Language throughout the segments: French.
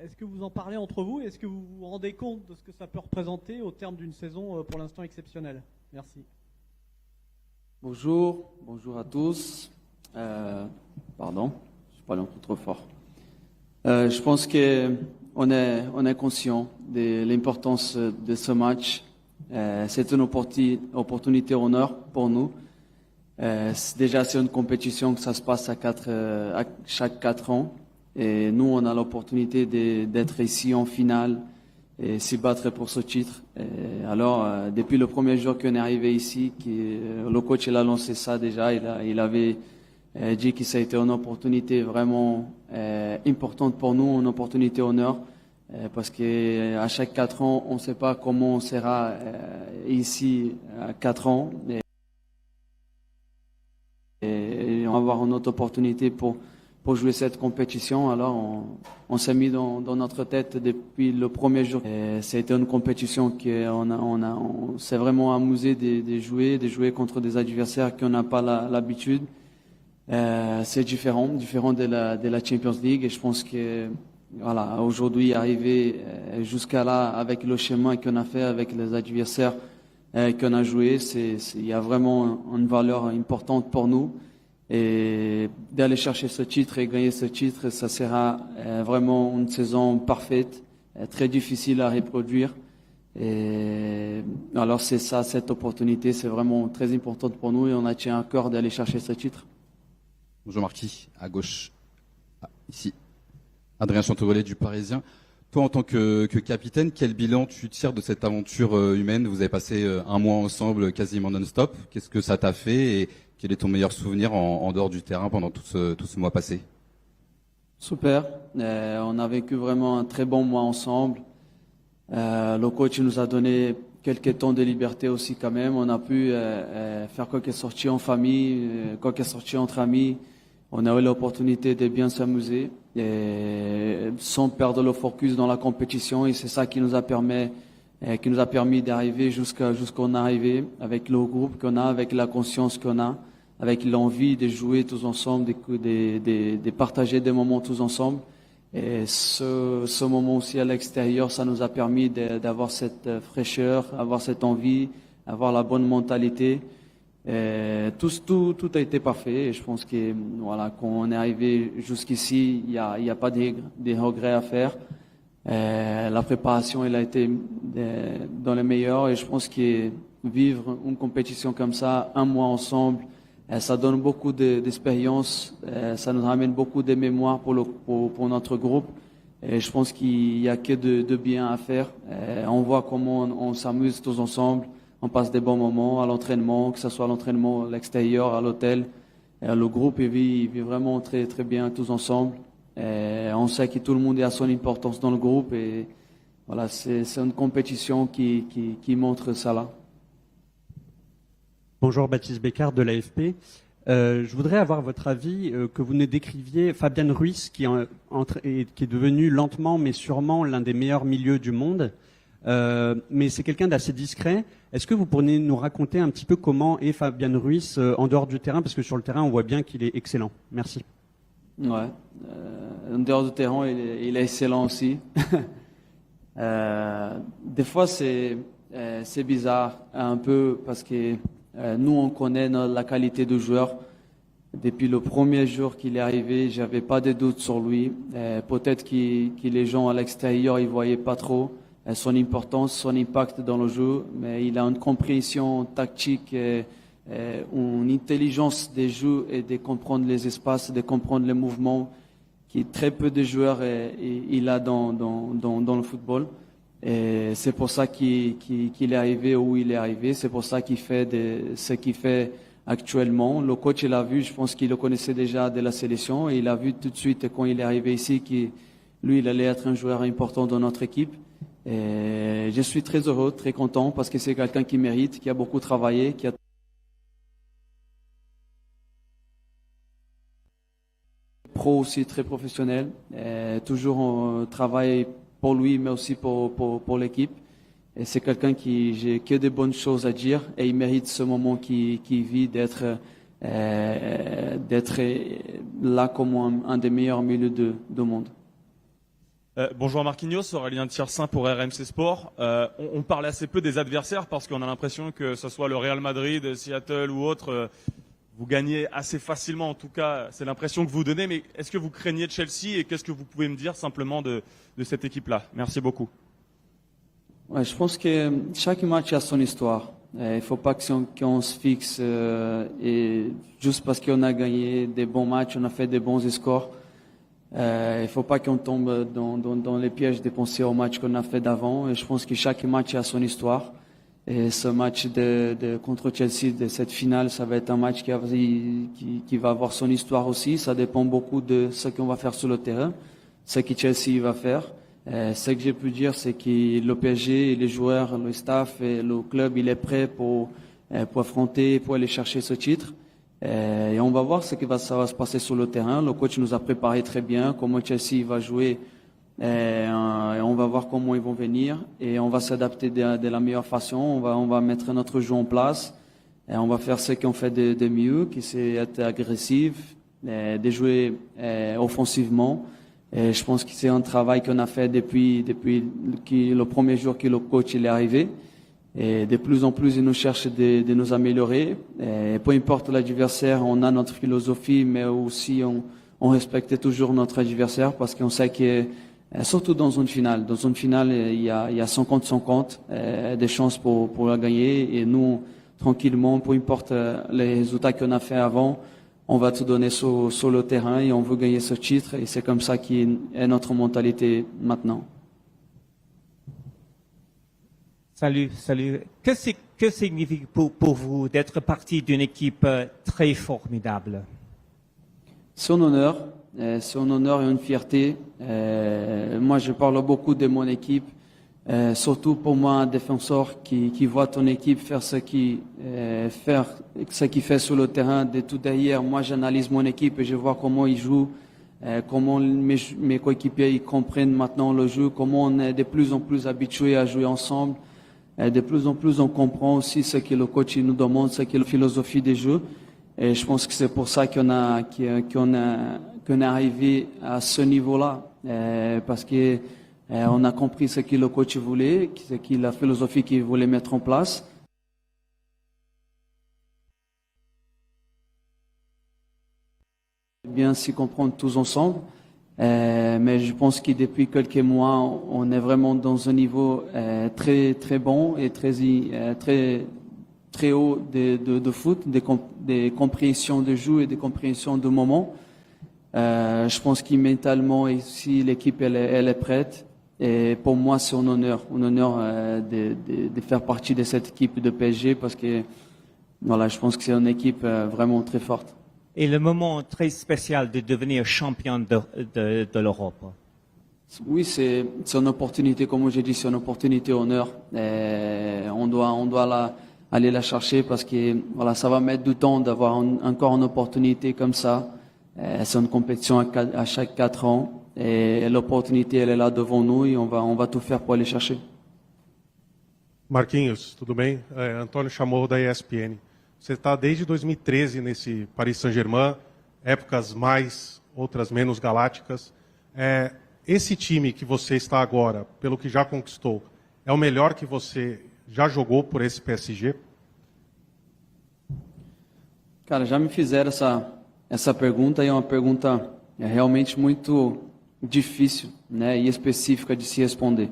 Est-ce que vous en parlez entre vous? Est-ce que vous vous rendez compte de ce que ça peut représenter au terme d'une saison pour l'instant exceptionnelle? Merci. Bonjour à tous. Pardon, je parle un peu trop fort. Je pense qu'on est conscient de l'importance de ce match. C'est une opportunité honneur pour nous. Déjà, c'est une compétition que ça se passe à chaque 4 ans. Et nous, on a l'opportunité d'être ici en finale et s'y battre pour ce titre. Alors, depuis le premier jour qu'on est arrivé ici, le coach il a lancé ça déjà. Il avait dit que ça a été une opportunité vraiment importante pour nous, une opportunité honneur. Parce que à chaque 4 ans, on ne sait pas comment on sera ici à 4 ans. Et on va avoir une autre opportunité pour jouer cette compétition. Alors, on s'est mis dans notre tête depuis le premier jour. Ça a été une compétition on s'est vraiment amusé de jouer contre des adversaires qu'on n'a pas l'habitude. C'est différent de la Champions League. Et je pense que voilà, aujourd'hui, arriver jusqu'à là avec le chemin qu'on a fait avec les adversaires qu'on a joué, il y a vraiment une valeur importante pour nous. Et d'aller chercher ce titre et gagner ce titre, ça sera vraiment une saison parfaite, très difficile à reproduire. Et alors c'est ça, cette opportunité, c'est vraiment très importante pour nous et on a tient à cœur d'aller chercher ce titre. Bonjour Marquis, à gauche, ici. Adrien Chantevolet du Parisien. Toi, en tant que capitaine, quel bilan tu tires de cette aventure humaine? Vous avez passé un mois ensemble quasiment non-stop. Qu'est-ce que ça t'a fait et quel est ton meilleur souvenir en dehors du terrain pendant tout ce mois passé? Super. On a vécu vraiment un très bon mois ensemble. Le coach nous a donné quelques temps de liberté aussi quand même. On a pu faire quelques sorties en famille, quelques sorties entre amis. On a eu l'opportunité de bien s'amuser sans perdre le focus dans la compétition. Et c'est ça qui nous a permis d'arriver jusqu'à on est arrivé avec le groupe qu'on a, avec la conscience qu'on a, avec l'envie de jouer tous ensemble, de partager des moments tous ensemble. Et ce moment aussi à l'extérieur, ça nous a permis d'avoir cette fraîcheur, avoir cette envie, avoir la bonne mentalité. Et tout a été parfait. Et je pense que voilà, quand on est arrivé jusqu'ici, il y a pas de regrets à faire. La préparation, elle a été dans les meilleurs et je pense que vivre une compétition comme ça, un mois ensemble, ça donne beaucoup d'expérience, ça nous ramène beaucoup de mémoires pour notre groupe et je pense qu'il y a que de bien à faire. On voit comment on s'amuse tous ensemble, on passe des bons moments à l'entraînement, que ce soit à l'entraînement à l'extérieur, à l'hôtel. Le groupe il vit vraiment très très bien tous ensemble. On sait que tout le monde a son importance dans le groupe et voilà, c'est une compétition qui montre ça là. Bonjour, Baptiste Bécard de l'AFP. Je voudrais avoir votre avis, que vous nous décriviez Fabian Ruiz qui est devenu lentement mais sûrement l'un des meilleurs milieux du monde. Mais c'est quelqu'un d'assez discret. Est-ce que vous pourriez nous raconter un petit peu comment est Fabian Ruiz en dehors du terrain? Parce que sur le terrain, on voit bien qu'il est excellent. Merci. Ouais, en dehors du terrain, il est excellent aussi. Des fois, c'est bizarre un peu parce que nous, on connaît la qualité du joueur. Depuis le premier jour qu'il est arrivé, j'avais pas de doute sur lui. Peut-être que les gens à l'extérieur, ils voyaient pas trop son importance, son impact dans le jeu, mais il a une compréhension tactique. Une intelligence des jeux et de comprendre les espaces, de comprendre les mouvements que très peu de joueurs il a dans le football. Et c'est pour ça qu'il est arrivé où il est arrivé. C'est pour ça qu'il fait ce qu'il fait actuellement. Le coach il a vu, je pense qu'il le connaissait déjà de la sélection et il a vu tout de suite quand il est arrivé ici que lui il allait être un joueur important dans notre équipe. Et je suis très heureux, très content parce que c'est quelqu'un qui mérite, qui a beaucoup travaillé, qui a pro aussi très professionnel, toujours on travaille pour lui mais aussi pour l'équipe. Et c'est quelqu'un qui j'ai que de bonnes choses à dire et il mérite ce moment qui vit d'être là comme un des meilleurs milieux du monde. Bonjour Marquinhos, Aurélien Tiersin pour RMC Sport. On parle assez peu des adversaires parce qu'on a l'impression que ce soit le Real Madrid, Seattle ou autre, vous gagnez assez facilement. En tout cas, c'est l'impression que vous donnez. Mais est-ce que vous craignez Chelsea et qu'est-ce que vous pouvez me dire simplement de cette équipe-là? Merci beaucoup. Ouais, je pense que chaque match a son histoire. Il ne faut pas qu'on se fixe et juste parce qu'on a gagné des bons matchs, on a fait des bons scores. Il ne faut pas qu'on tombe dans les pièges des pensées au match qu'on a fait d'avant. Et je pense que chaque match a son histoire. Et ce match contre Chelsea, de cette finale, ça va être un match qui va avoir son histoire aussi. Ça dépend beaucoup de ce qu'on va faire sur le terrain, ce que Chelsea va faire. Ce que j'ai pu dire, c'est que le PSG, les joueurs, le staff et le club, il est prêt pour affronter, pour aller chercher ce titre. Et on va voir ça va se passer sur le terrain. Le coach nous a préparé très bien comment Chelsea va jouer. Et on va voir comment ils vont venir et on va s'adapter de la meilleure façon. On va mettre notre jeu en place et on va faire ce qu'on fait de mieux, qui c'est être agressif, de jouer offensivement. Et je pense que c'est un travail qu'on a fait depuis le premier jour que le coach il est arrivé. Et de plus en plus, il nous cherche de nous améliorer. Et peu importe l'adversaire, on a notre philosophie, mais aussi on respecte toujours notre adversaire parce qu'on sait que, surtout dans une finale, il y a 50-50 des chances pour la gagner. Et nous, tranquillement, peu importe les résultats qu'on a fait avant, on va tout donner sur le terrain et on veut gagner ce titre. Et c'est comme ça qu'est notre mentalité maintenant. Salut. Que signifie pour vous d'être partie d'une équipe très formidable? C'est un honneur et une fierté. Moi, je parle beaucoup de mon équipe, surtout pour moi, un défenseur qui voit ton équipe faire ce qu'il fait sur le terrain de tout derrière. Moi, j'analyse mon équipe et je vois comment ils jouent, comment mes coéquipiers ils comprennent maintenant le jeu, comment on est de plus en plus habitués à jouer ensemble. De plus en plus, on comprend aussi ce que le coach nous demande, ce qu'est la philosophie des jeux. Et je pense que c'est pour ça qu'on est arrivé à ce niveau-là, parce que on a compris ce que le coach voulait, ce que la philosophie qu'il voulait mettre en place. Bien s'y comprendre tous ensemble. Mais je pense que depuis quelques mois, on est vraiment dans un niveau très très bon et très haut de foot, des compréhensions de jeu et des compréhensions de moment. Je pense que mentalement ici l'équipe elle est prête et pour moi c'est un honneur de faire partie de cette équipe de PSG parce que voilà, je pense que c'est une équipe vraiment très forte. Et le moment très spécial de devenir champion de l'Europe. Oui, c'est une opportunité, comme j'ai dit, c'est une opportunité honneur. On doit aller la chercher parce que voilà, ça va mettre du temps d'avoir encore une opportunité comme ça. C'est une compétition à chaque 4 ans et l'opportunité elle est là devant nous et on va tout faire pour aller chercher. Marquinhos, tudo bem? Antônio Chamorro da ESPN. Você está desde 2013 nesse Paris Saint-Germain, épocas mais, outras menos galácticas. Esse time que você está agora, pelo que já conquistou, é o melhor que você já jogou por esse PSG? Cara, já me fizeram essa pergunta e é uma pergunta realmente muito difícil, né, e específica de se responder.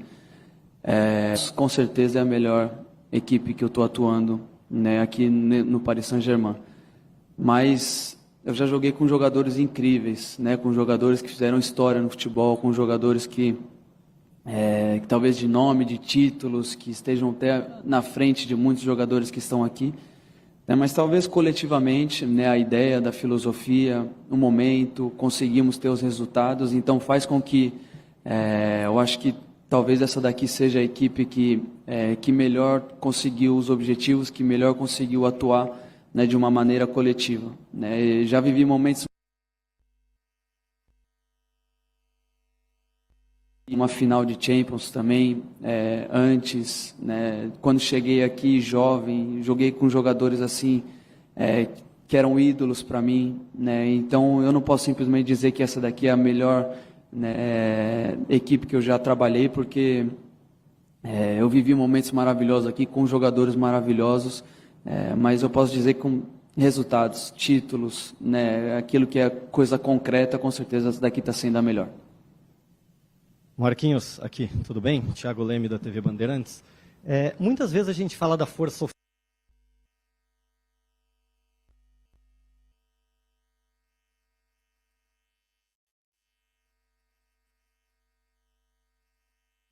Com certeza é a melhor equipe que eu estou atuando, né, aqui no Paris Saint-Germain. Mas eu já joguei com jogadores incríveis, né, com jogadores que fizeram história no futebol, com jogadores que talvez de nome, de títulos, que estejam até na frente de muitos jogadores que estão aqui. Mas talvez coletivamente, né, a ideia da filosofia, o momento, conseguimos ter os resultados, então faz com que eu acho que talvez essa daqui seja a equipe que melhor conseguiu os objetivos, que melhor conseguiu atuar, né, de uma maneira coletiva. Né? Já vivi momentos. Uma final de Champions também, antes, né, quando cheguei aqui jovem, joguei com jogadores assim, que eram ídolos para mim. Né? Então eu não posso simplesmente dizer que essa daqui é a melhor né, equipe que eu já trabalhei, porque eu vivi momentos maravilhosos aqui com jogadores maravilhosos, mas eu posso dizer que com resultados, títulos, né, aquilo que é coisa concreta, com certeza essa daqui está sendo a melhor. Marquinhos, aqui, tudo bem? Thiago Leme, da TV Bandeirantes. Muitas vezes a gente fala da força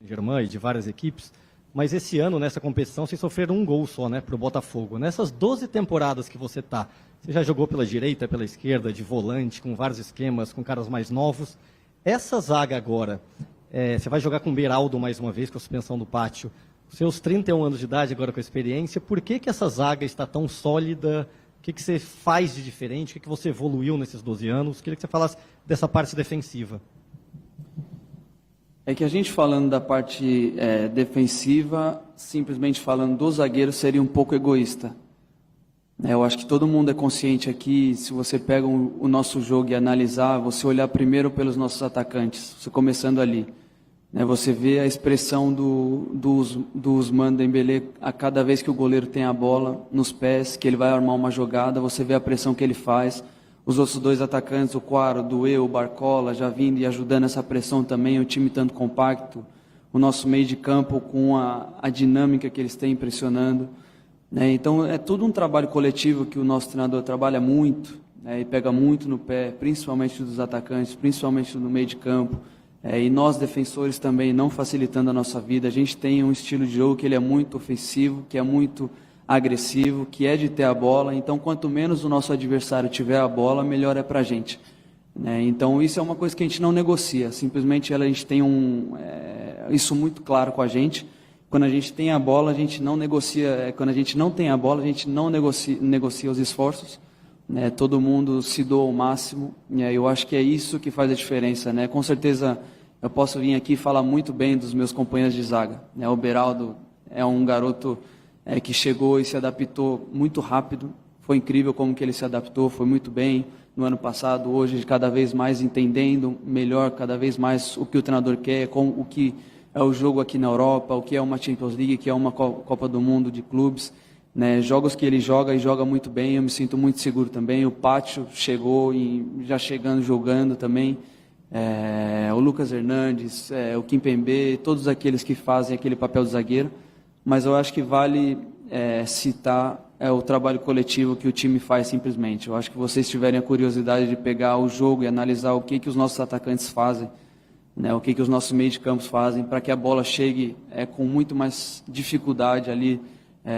Germain e de várias equipes, mas esse ano, nessa competição, vocês sofreram um gol só, né, para o Botafogo. Nessas 12 temporadas que você está, você já jogou pela direita, pela esquerda, de volante, com vários esquemas, com caras mais novos. Essa zaga agora, você vai jogar com o Beraldo mais uma vez, com a suspensão do Pátio. Seus 31 anos de idade, agora com a experiência, por que essa zaga está tão sólida? O que você faz de diferente? O que você evoluiu nesses 12 anos? Queria que você falasse dessa parte defensiva. É que a gente falando da parte defensiva, simplesmente falando do zagueiro, seria um pouco egoísta. Eu acho que todo mundo é consciente aqui, se você pega o nosso jogo e analisar, você olhar primeiro pelos nossos atacantes, você começando ali. Você vê a expressão do Ousmane Dembélé a cada vez que o goleiro tem a bola nos pés, que ele vai armar uma jogada, você vê a pressão que ele faz. Os outros dois atacantes, o Quara, o Doué, o Barcola, já vindo e ajudando essa pressão também, o time tanto compacto, o nosso meio de campo com a dinâmica que eles têm impressionando. Então é tudo um trabalho coletivo que o nosso treinador trabalha muito, e pega muito no pé, principalmente dos atacantes, principalmente no meio de campo, e nós defensores também, não facilitando a nossa vida. A gente tem um estilo de jogo que ele é muito ofensivo, que é muito agressivo, que é de ter a bola, então quanto menos o nosso adversário tiver a bola, melhor é para a gente. Então isso é uma coisa que a gente não negocia, simplesmente a gente tem isso muito claro com a gente. Quando a gente tem a bola, a gente não negocia, quando a gente não tem a bola, a gente não negocia os esforços, todo mundo se doa ao máximo, e eu acho que é isso que faz a diferença. Com certeza eu posso vir aqui e falar muito bem dos meus companheiros de zaga. O Beraldo é um garoto que chegou e se adaptou muito rápido, foi incrível como que ele se adaptou, foi muito bem no ano passado, hoje cada vez mais entendendo melhor, cada vez mais o que o treinador quer, o que é o jogo aqui na Europa, o que é uma Champions League, que é uma Copa do Mundo de clubes, jogos que ele joga e joga muito bem, eu me sinto muito seguro também. O Pátio chegou e já chegando, jogando também, o Lucas Hernandes, o Kimpembe, todos aqueles que fazem aquele papel de zagueiro. Mas eu acho que vale citar o trabalho coletivo que o time faz simplesmente. Eu acho que vocês tiverem a curiosidade de pegar o jogo e analisar o que os nossos atacantes fazem, o que os nossos meios de campo fazem, para que a bola chegue com muito mais dificuldade ali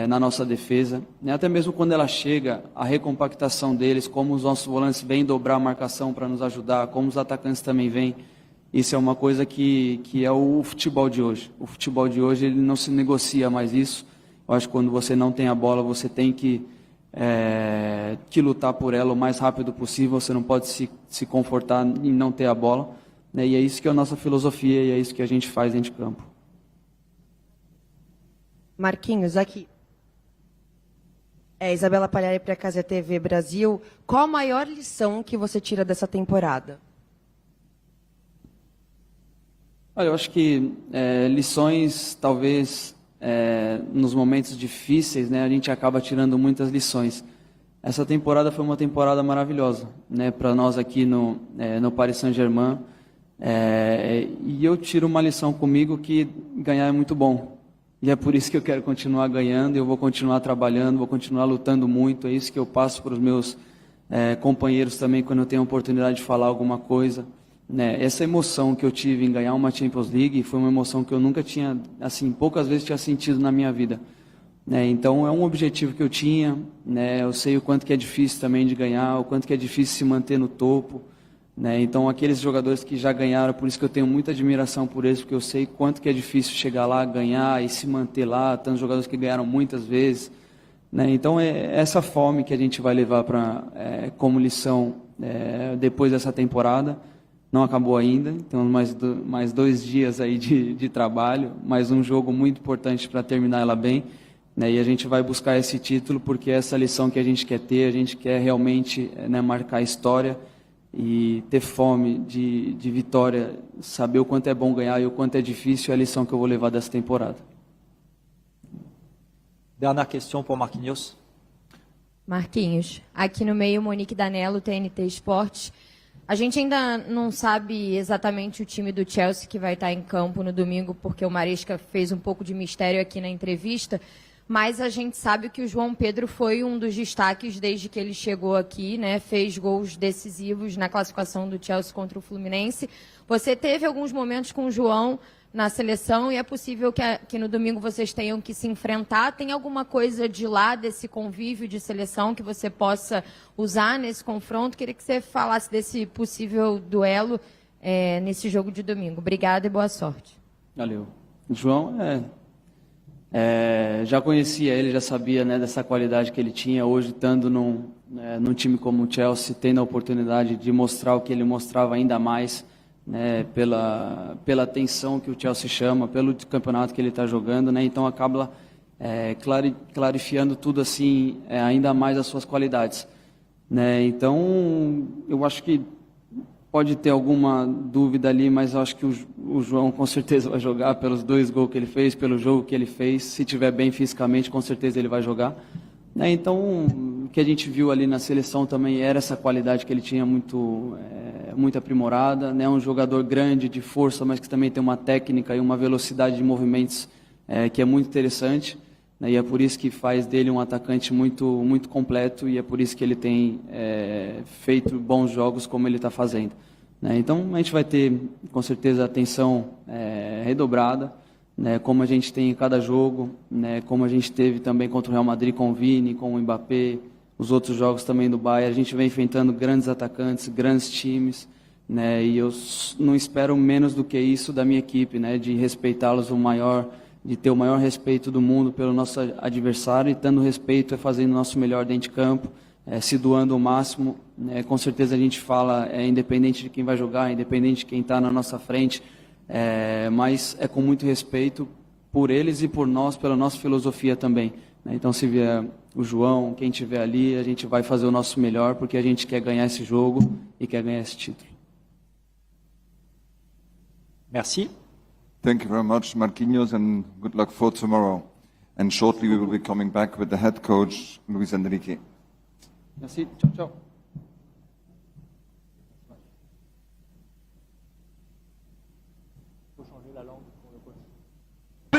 na nossa defesa. Até mesmo quando ela chega, a recompactação deles, como os nossos volantes vêm dobrar a marcação para nos ajudar, como os atacantes também vêm. Isso é uma coisa que é o futebol de hoje. O futebol de hoje ele não se negocia mais isso. Eu acho que quando você não tem a bola, você tem que lutar por ela o mais rápido possível. Você não pode se confortar em não ter a bola. E é isso que é a nossa filosofia e é isso que a gente faz dentro de campo. Marquinhos, aqui. Isabela Palhari para a Casa TV Brasil. Qual a maior lição que você tira dessa temporada? Olha, eu acho que lições, talvez, nos momentos difíceis, a gente acaba tirando muitas lições. Essa temporada foi uma temporada maravilhosa, para nós aqui no Paris Saint-Germain. E eu tiro uma lição comigo que ganhar é muito bom. E é por isso que eu quero continuar ganhando, eu vou continuar trabalhando, vou continuar lutando muito. É isso que eu passo para os meus companheiros também, quando eu tenho a oportunidade de falar alguma coisa. Essa emoção que eu tive em ganhar uma Champions League foi uma emoção que eu nunca tinha, assim, poucas vezes tinha sentido na minha vida. Então é um objetivo que eu tinha, eu sei o quanto que é difícil também de ganhar, o quanto que é difícil se manter no topo. Então aqueles jogadores que já ganharam, por isso que eu tenho muita admiração por eles, porque eu sei quanto que é difícil chegar lá, ganhar e se manter lá, tantos jogadores que ganharam muitas vezes. Então é essa fome que a gente vai levar como lição depois dessa temporada. Não acabou ainda, temos mais 2 dias aí de trabalho, mais um jogo muito importante para terminar ela bem, e a gente vai buscar esse título porque é essa lição que a gente quer ter, a gente quer realmente marcar a história e ter fome de vitória, saber o quanto é bom ganhar e o quanto é difícil, é a lição que eu vou levar dessa temporada. Dernière question pour Marquinhos. Marquinhos, aqui no meio, Monique Danello, TNT Esportes. A gente ainda não sabe exatamente o time do Chelsea que vai estar em campo no domingo, porque o Maresca fez um pouco de mistério aqui na entrevista, mas a gente sabe que o João Pedro foi um dos destaques desde que ele chegou aqui, né? Fez gols decisivos na classificação do Chelsea contra o Fluminense. Você teve alguns momentos com o João na seleção e é possível que no domingo vocês tenham que se enfrentar. Tem alguma coisa de lá desse convívio de seleção que você possa usar nesse confronto? Queria que você falasse desse possível duelo nesse jogo de domingo. Obrigada e boa sorte. Valeu. O João, já conhecia ele, já sabia, né, dessa qualidade que ele tinha. Hoje, estando num time como o Chelsea, tendo a oportunidade de mostrar o que ele mostrava ainda mais, né, pela atenção que o Chelsea chama, pelo campeonato que ele está jogando, né, então acaba clarificando tudo assim, ainda mais as suas qualidades, né. Então eu acho que pode ter alguma dúvida ali, mas eu acho que o João com certeza vai jogar pelos 2 gols que ele fez, pelo jogo que ele fez. Se estiver bem fisicamente, com certeza ele vai jogar, né. Então o que a gente viu ali na seleção também era essa qualidade que ele tinha muito aprimorada, né? Um jogador grande, de força, mas que também tem uma técnica e uma velocidade de movimentos que é muito interessante, né? E é por isso que faz dele um atacante muito completo e é por isso que ele tem feito bons jogos como ele está fazendo, né? Então a gente vai ter com certeza atenção redobrada, né? Como a gente tem em cada jogo, né? Como a gente teve também contra o Real Madrid com o Vini, com o Mbappé, os outros jogos também do Bayern. A gente vem enfrentando grandes atacantes, grandes times, né? E eu não espero menos do que isso da minha equipe, né? De respeitá-los de ter o maior respeito do mundo pelo nosso adversário, e dando respeito fazendo o nosso melhor dentro de campo, se doando o máximo, né? Com certeza a gente fala, independente de quem vai jogar, independente de quem está na nossa frente, mas é com muito respeito por eles e por nós, pela nossa filosofia também, né? Então, se vier o João, quem estiver ali, a gente vai fazer o nosso melhor, porque a gente quer ganhar esse jogo e quer ganhar esse título. Merci. Thank you very much, Marquinhos, and good luck for tomorrow. And shortly we will be coming back with the head coach, Luis Enrique. Merci. Ciao, ciao.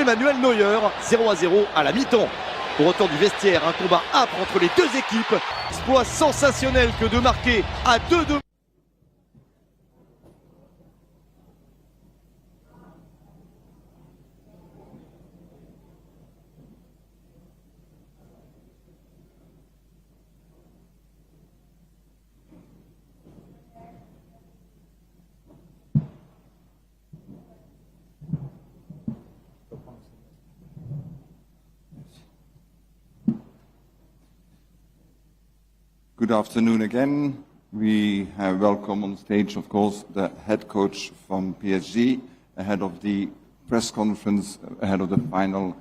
Manuel Neuer, 0-0 à la mi-temps. Au retour du vestiaire, un combat âpre entre les 2 équipes. Exploit sensationnel que de marquer à 2-2. Good afternoon again. We have welcome on stage, of course, the head coach from PSG, ahead of the press conference, ahead of the final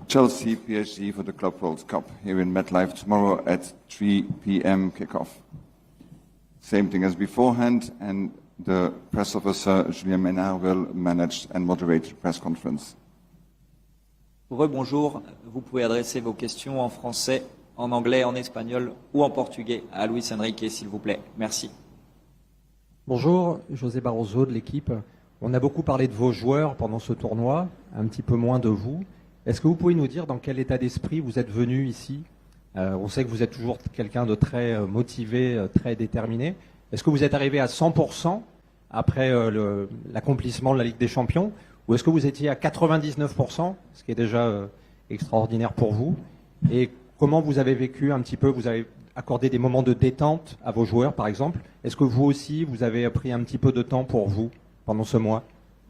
Chelsea-PSG for the Club World Cup here in MetLife tomorrow at 3 p.m. kickoff. Same thing as beforehand, and the press officer, Julien Ménard, will manage and moderate the press conference. Rebonjour, vous pouvez adresser vos questions en français, en anglais, en espagnol ou en portugais à Luis Enrique, s'il vous plaît. Merci. Bonjour, José Barroso de l'équipe. On a beaucoup parlé de vos joueurs pendant ce tournoi, un petit peu moins de vous. Est-ce que vous pouvez nous dire dans quel état d'esprit vous êtes venu ici? On sait que vous êtes toujours quelqu'un de très motivé, très déterminé. Est-ce que vous êtes arrivé à 100% après l'accomplissement de la Ligue des Champions? Ou est-ce que vous étiez à 99%, ce qui est déjà extraordinaire pour vous? Et comment vous avez vécu un petit peu? Vous avez accordé des moments de détente à vos joueurs, par exemple. Est-ce que vous aussi, vous avez pris un petit peu de temps pour vous pendant ce mois?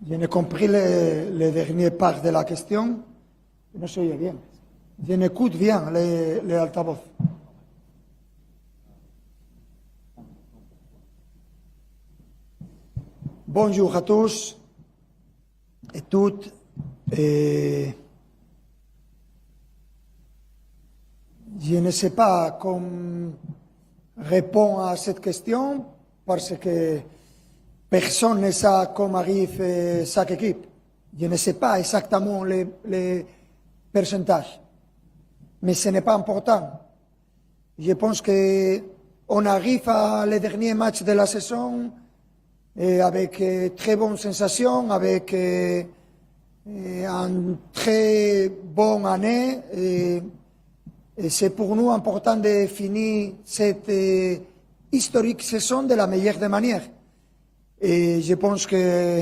Je n'ai compris les dernières parts de la question. Je ne sais bien. Je n'écoute bien les altavoz. Bonjour à tous et toutes. Je ne sais pas comment répondre à cette question. parce que personne ne sait comment arrive chaque équipe. Je ne sais pas exactement les pourcentages, mais ce n'est pas important. Je pense qu'on arrive à le dernier match de la saison avec très bonnes sensations, avec une très bonne année. Et c'est pour nous important de finir cette historique saison de la meilleure des manières. Et je pense que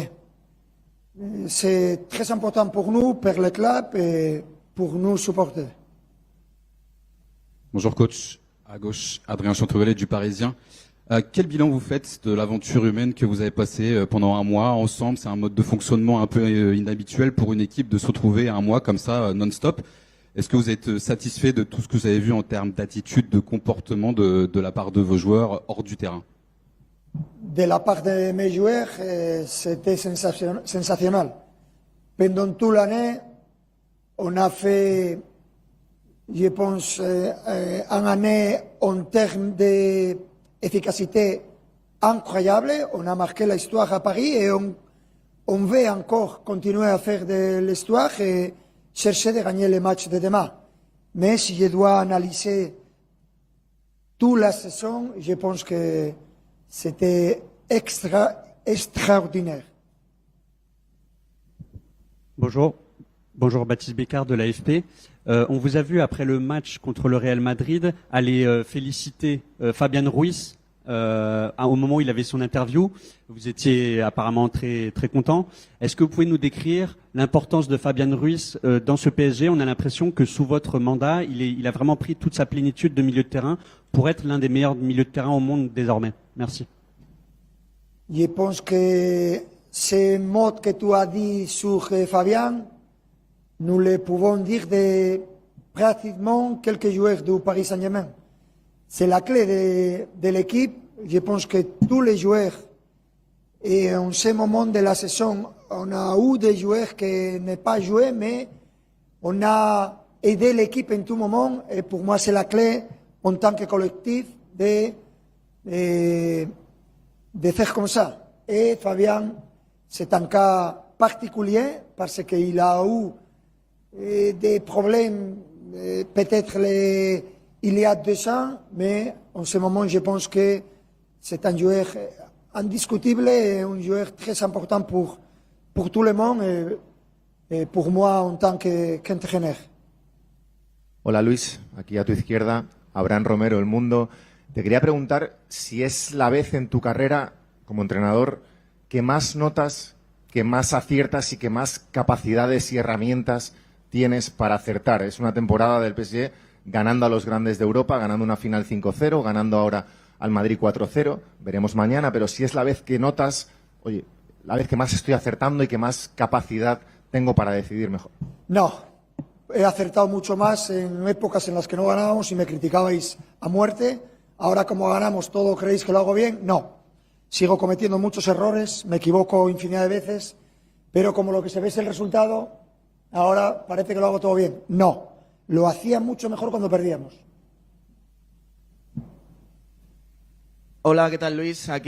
c'est très important pour nous, pour le club et pour nous supporter. Bonjour coach, à gauche Adrien Chantourellet du Parisien. Quel bilan vous faites de l'aventure humaine que vous avez passée pendant un mois ensemble? C'est un mode de fonctionnement un peu inhabituel pour une équipe de se retrouver un mois comme ça non-stop. Est-ce que vous êtes satisfait de tout ce que vous avez vu en termes d'attitude, de comportement de la part de vos joueurs hors du terrain? De la part de mes joueurs, c'était sensationnel. Pendant toute l'année, on a fait, je pense, une année en termes d'efficacité incroyable. On a marqué l'histoire à Paris et on veut encore continuer à faire de l'histoire et chercher de gagner les matchs de demain. Mais si je dois analyser toute la saison, je pense que c'était extraordinaire. Bonjour. Bonjour Baptiste Bécard de l'AFP. On vous a vu après le match contre le Real Madrid aller féliciter Fabian Ruiz au moment où il avait son interview. Vous étiez apparemment très très content. Est-ce que vous pouvez nous décrire l'importance de Fabian Ruiz dans ce PSG? On a l'impression que sous votre mandat, il a vraiment pris toute sa plénitude de milieu de terrain pour être l'un des meilleurs milieux de terrain au monde désormais. Merci. Je pense que ces mots que tu as dit sur Fabian, nous les pouvons dire de pratiquement quelques joueurs du Paris Saint-Germain. C'est la clé de l'équipe. Je pense que tous les joueurs, et en ce moment de la saison, on a eu des joueurs qui n'ont pas joué, mais on a aidé l'équipe en tout moment. Et pour moi, c'est la clé en tant que collectif de faire comme ça. Et Fabian, c'est un cas particulier parce qu'il a eu des problèmes, peut-être il y a 2 ans, mais en ce moment, je pense que c'est un joueur indiscutible et un joueur très important pour tout le monde et pour moi en tant qu'entraîneur. Hola Luis, aquí a tu izquierda, Abraham Romero, El Mundo. Te quería preguntar si es la vez en tu carrera como entrenador que más notas, que más aciertas y que más capacidades y herramientas tienes para acertar. Es una temporada del PSG ganando a los grandes de Europa, ganando una final 5-0, ganando ahora al Madrid 4-0. Veremos mañana, pero si es la vez que notas, oye, la vez que más estoy acertando y que más capacidad tengo para decidir mejor. No, he acertado mucho más en épocas en las que no ganábamos y me criticabais a muerte. Ahora como ganamos todo, ¿creéis que lo hago bien? No. Sigo cometiendo muchos errores, me equivoco infinidad de veces, pero como lo que se ve es el resultado, ahora parece que lo hago todo bien. No, lo hacía mucho mejor cuando perdíamos. Hola, ¿qué tal Luis? Aquí